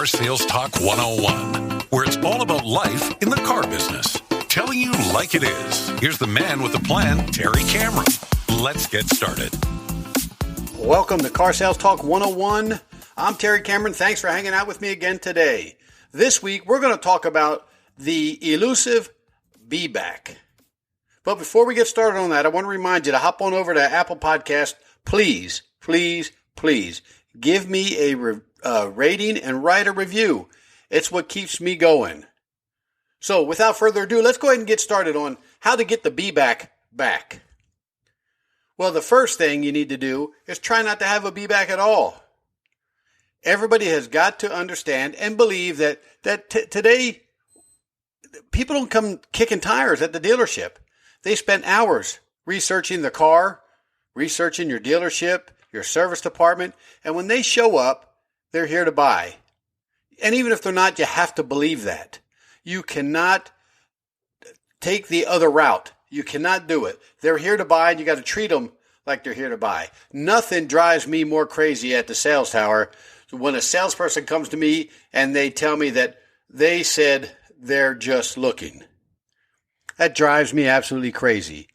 Car Sales Talk 101, where it's all about life in the car business. Telling you like it is. Here's the man with the plan, Terry Cameron. Let's get started. Welcome to Car Sales Talk 101. I'm Terry Cameron. Thanks for hanging out with me again today. This week, we're going to talk about the elusive BeBack. But before we get started on that, I want to remind you to hop on over to Apple Podcast. Please give me a rating and write a review. It's what keeps me going. So without further ado, let's go ahead and get started on how to get the BeBack back. Well, the first thing you need to do is try not to have a BeBack at all. Everybody has got to understand and believe that today people don't come kicking tires at the dealership. They spend hours researching the car, researching your dealership, your service department, and when they show up, they're here to buy. And even if they're not, you have to believe that. You cannot take the other route. You cannot do it. They're here to buy, and you got to treat them like they're here to buy. Nothing drives me more crazy at the sales tower when a salesperson comes to me and they tell me that they said they're just looking. That drives me absolutely crazy.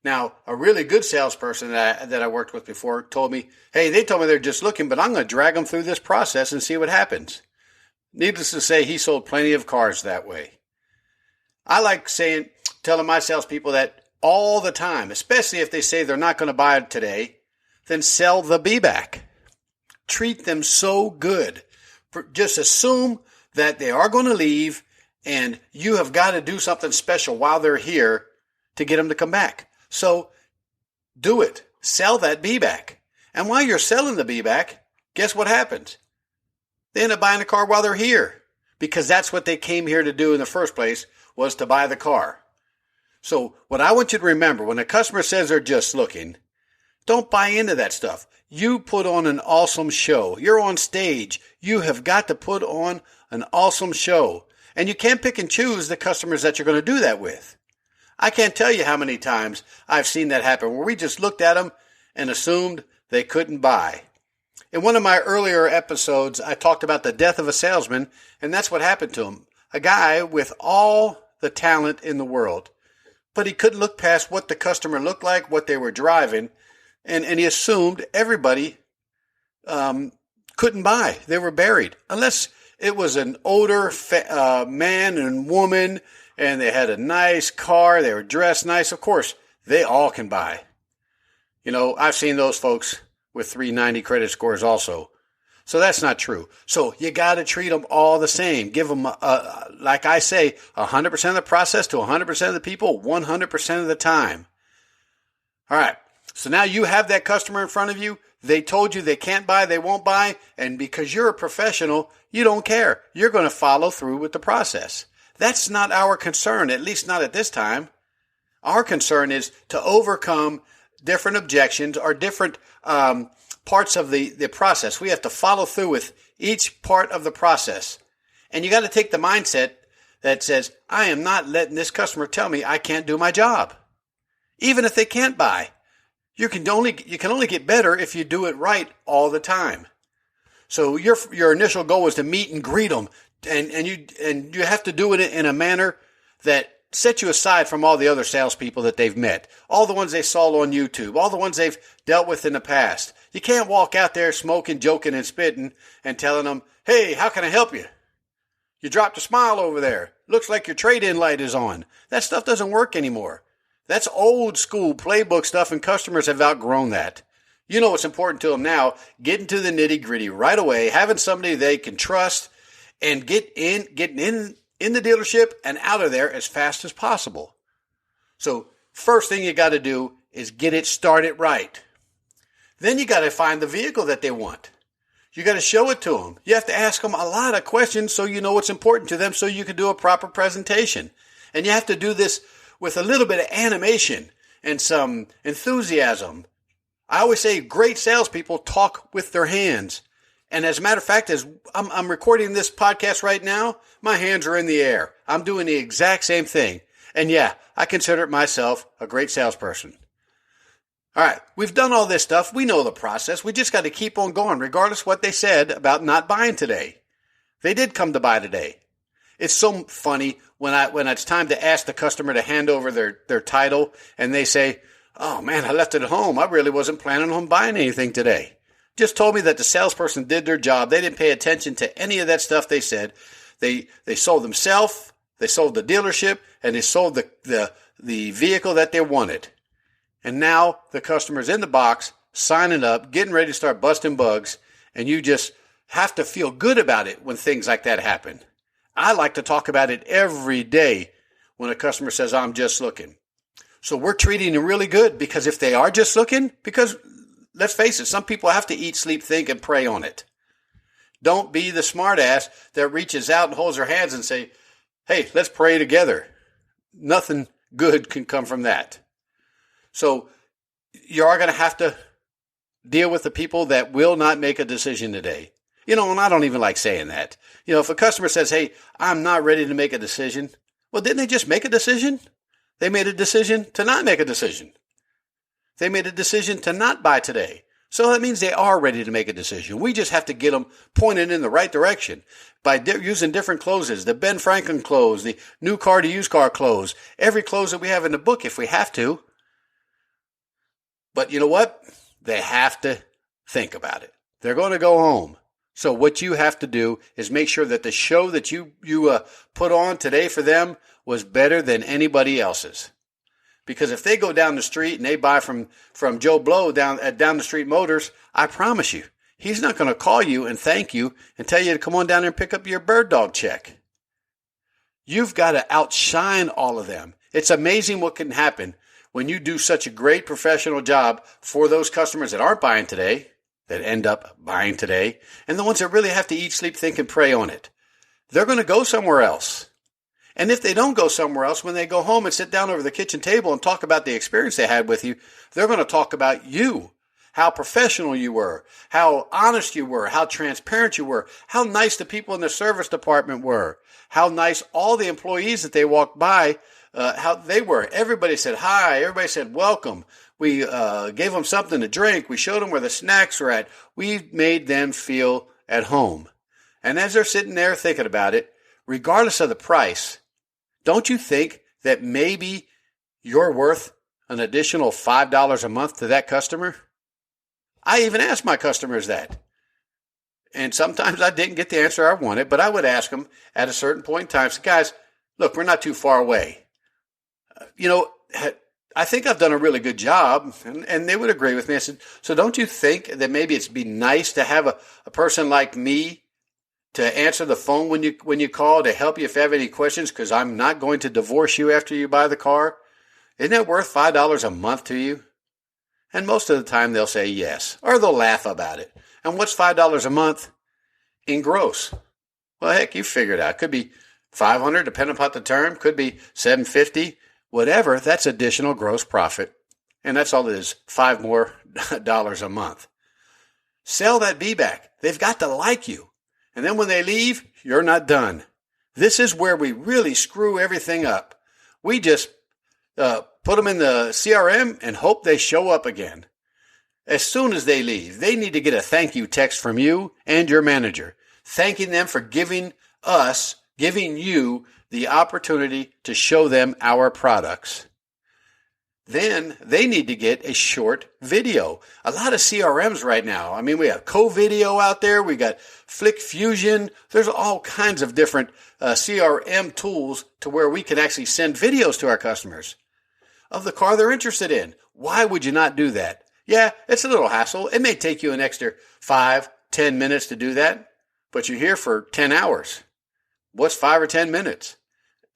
Now, a really good salesperson that I worked with before told me, hey, they told me they're just looking, but I'm going to drag them through this process and see what happens. Needless to say, he sold plenty of cars that way. I like telling my salespeople that all the time, especially if they say they're not going to buy it today, then sell the BeBack. Treat them so good. Just assume that they are going to leave and you have got to do something special while they're here to get them to come back. So do it. Sell that BeBack. And while you're selling the BeBack, guess what happens? They end up buying the car while they're here because that's what they came here to do in the first place, was to buy the car. So what I want you to remember, when a customer says they're just looking, don't buy into that stuff. You put on an awesome show. You're on stage. You have got to put on an awesome show. And you can't pick and choose the customers that you're going to do that with. I can't tell you how many times I've seen that happen where we just looked at them and assumed they couldn't buy. In one of my earlier episodes, I talked about the death of a salesman, and that's what happened to him. A guy with all the talent in the world, but he couldn't look past what the customer looked like, what they were driving, and he assumed everybody couldn't buy. They were buried. Unless it was an older man and woman, and they had a nice car, they were dressed nice. Of course, they all can buy. You know, I've seen those folks with 390 credit scores also. So that's not true. So you got to treat them all the same. Give them, like I say, 100% of the process to 100% of the people, 100% of the time. All right. So now you have that customer in front of you. They told you they can't buy, they won't buy. And because you're a professional, you don't care. You're going to follow through with the process. That's not our concern, at least not at this time. Our concern is to overcome different objections or different parts of the process. We have to follow through with each part of the process. And you got to take the mindset that says, I am not letting this customer tell me I can't do my job. Even if they can't buy. You can only get better if you do it right all the time. So your initial goal is to meet and greet them, and you have to do it in a manner that sets you aside from all the other salespeople that they've met, all the ones they saw on YouTube, all the ones they've dealt with in the past. You can't walk out there smoking, joking, and spitting and telling them, "Hey, how can I help you? You dropped a smile over there. Looks like your trade-in light is on." That stuff doesn't work anymore. That's old school playbook stuff, and customers have outgrown that. You know what's important to them now, getting to the nitty-gritty right away, having somebody they can trust, and getting in the dealership and out of there as fast as possible. So first thing you got to do is get it started right. Then you got to find the vehicle that they want. You got to show it to them. You have to ask them a lot of questions so you know what's important to them so you can do a proper presentation. And you have to do this with a little bit of animation and some enthusiasm. I always say great salespeople talk with their hands. And as a matter of fact, as I'm recording this podcast right now, my hands are in the air. I'm doing the exact same thing. And yeah, I consider myself a great salesperson. All right, we've done all this stuff. We know the process. We just got to keep on going, regardless of what they said about not buying today. They did come to buy today. It's so funny when it's time to ask the customer to hand over their title and they say, "Oh man, I left it at home. I really wasn't planning on buying anything today." Just told me that the salesperson did their job. They didn't pay attention to any of that stuff they said. They sold themselves, they sold the dealership, and they sold the vehicle that they wanted. And now the customer's in the box, signing up, getting ready to start busting bugs, and you just have to feel good about it when things like that happen. I like to talk about it every day when a customer says, "I'm just looking." So we're treating them really good, because if they are just looking, because let's face it, some people have to eat, sleep, think, and pray on it. Don't be the smart ass that reaches out and holds their hands and say, "Hey, let's pray together." Nothing good can come from that. So you are going to have to deal with the people that will not make a decision today. And I don't even like saying that. If a customer says, "Hey, I'm not ready to make a decision," well, didn't they just make a decision? They made a decision to not make a decision. They made a decision to not buy today. So that means they are ready to make a decision. We just have to get them pointed in the right direction by using different closes, the Ben Franklin close, the new car to used car close, every close that we have in the book if we have to. But you know what? They have to think about it. They're going to go home. So what you have to do is make sure that the show that you put on today for them was better than anybody else's. Because if they go down the street and they buy from Joe Blow down the street Motors, I promise you, he's not going to call you and thank you and tell you to come on down there and pick up your bird dog check. You've got to outshine all of them. It's amazing what can happen when you do such a great professional job for those customers that aren't buying today, that end up buying today, and the ones that really have to eat, sleep, think, and pray on it. They're going to go somewhere else. And if they don't go somewhere else, when they go home and sit down over the kitchen table and talk about the experience they had with you, they're going to talk about you, how professional you were, how honest you were, how transparent you were, how nice the people in the service department were, how nice all the employees that they walked by, how they were. Everybody said hi. Everybody said welcome. We gave them something to drink. We showed them where the snacks were at. We made them feel at home. And as they're sitting there thinking about it, regardless of the price, don't you think that maybe you're worth an additional $5 a month to that customer? I even ask my customers that. And sometimes I didn't get the answer I wanted, but I would ask them at a certain point in time, say, "Guys, look, we're not too far away. I think I've done a really good job." And they would agree with me. I said, "So don't you think that maybe it'd be nice to have a person like me to answer the phone when you call, to help you if you have any questions, because I'm not going to divorce you after you buy the car? Isn't that worth $5 a month to you?" And most of the time they'll say yes, or they'll laugh about it. And what's $5 a month in gross? Well, heck, you figure it out. Could be $500, depending upon the term. Could be $750, whatever. That's additional gross profit. And that's all it is, $5 more a month. Sell that BeBack. They've got to like you. And then when they leave, you're not done. This is where we really screw everything up. We just put them in the CRM and hope they show up again. As soon as they leave, they need to get a thank you text from you and your manager, thanking them for giving you the opportunity to show them our products. Then they need to get a short video. A lot of CRMs right now. I mean, we have Co-Video out there. We got Flick Fusion. There's all kinds of different CRM tools to where we can actually send videos to our customers of the car they're interested in. Why would you not do that? Yeah, it's a little hassle. It may take you an extra 5-10 minutes to do that, but you're here for 10 hours. What's 5 or 10 minutes?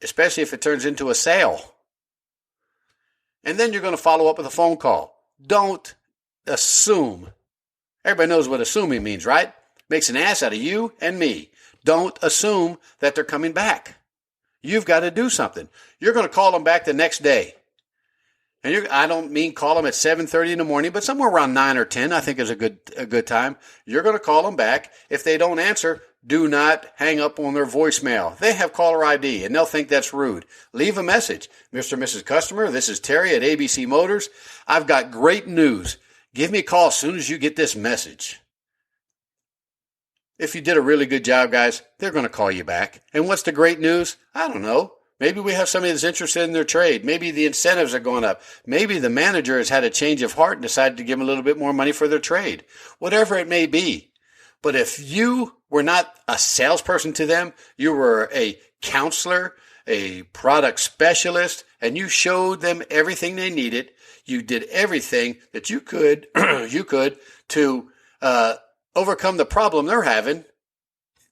Especially if it turns into a sale. And then you're going to follow up with a phone call. Don't assume. Everybody knows what assuming means, right? Makes an ass out of you and me. Don't assume that they're coming back. You've got to do something. You're going to call them back the next day. And I don't mean call them at 7:30 in the morning, but somewhere around 9 or 10, I think is a good time. You're going to call them back. If they don't answer, do not hang up on their voicemail. They have caller ID, and they'll think that's rude. Leave a message. Mr. and Mrs. Customer, this is Terry at ABC Motors. I've got great news. Give me a call as soon as you get this message. if you did a really good job, guys, they're going to call you back. And what's the great news? I don't know. Maybe we have somebody that's interested in their trade. Maybe the incentives are going up. Maybe the manager has had a change of heart and decided to give them a little bit more money for their trade. Whatever it may be. But if you were not a salesperson to them, you were a counselor, a product specialist, and you showed them everything they needed. You did everything that you could to overcome the problem they're having,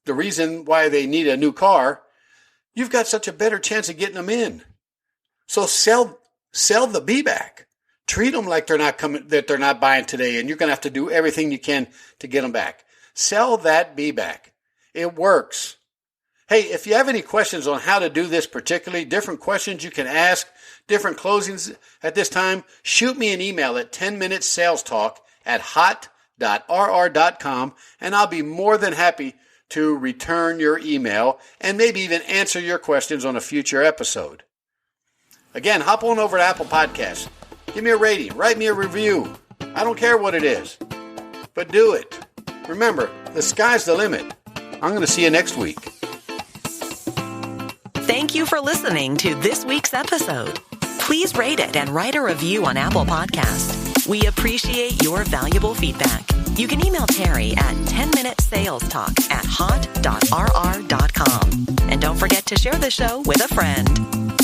the reason why they need a new car. You've got such a better chance of getting them in. So sell the BeBack. Treat them like that they're not buying today, and you're going to have to do everything you can to get them back. Sell that BeBack. It works. Hey, if you have any questions on how to do this particularly, different questions you can ask, different closings at this time, shoot me an email at 10minutessalestalk@hot.rr.com, and I'll be more than happy to return your email and maybe even answer your questions on a future episode. Again, hop on over to Apple Podcasts. Give me a rating. Write me a review. I don't care what it is, but do it. Remember, the sky's the limit. I'm going to see you next week. Thank you for listening to this week's episode. Please rate it and write a review on Apple Podcasts. We appreciate your valuable feedback. You can email Terry at 10minutessalestalk@hot.rr.com. And don't forget to share the show with a friend.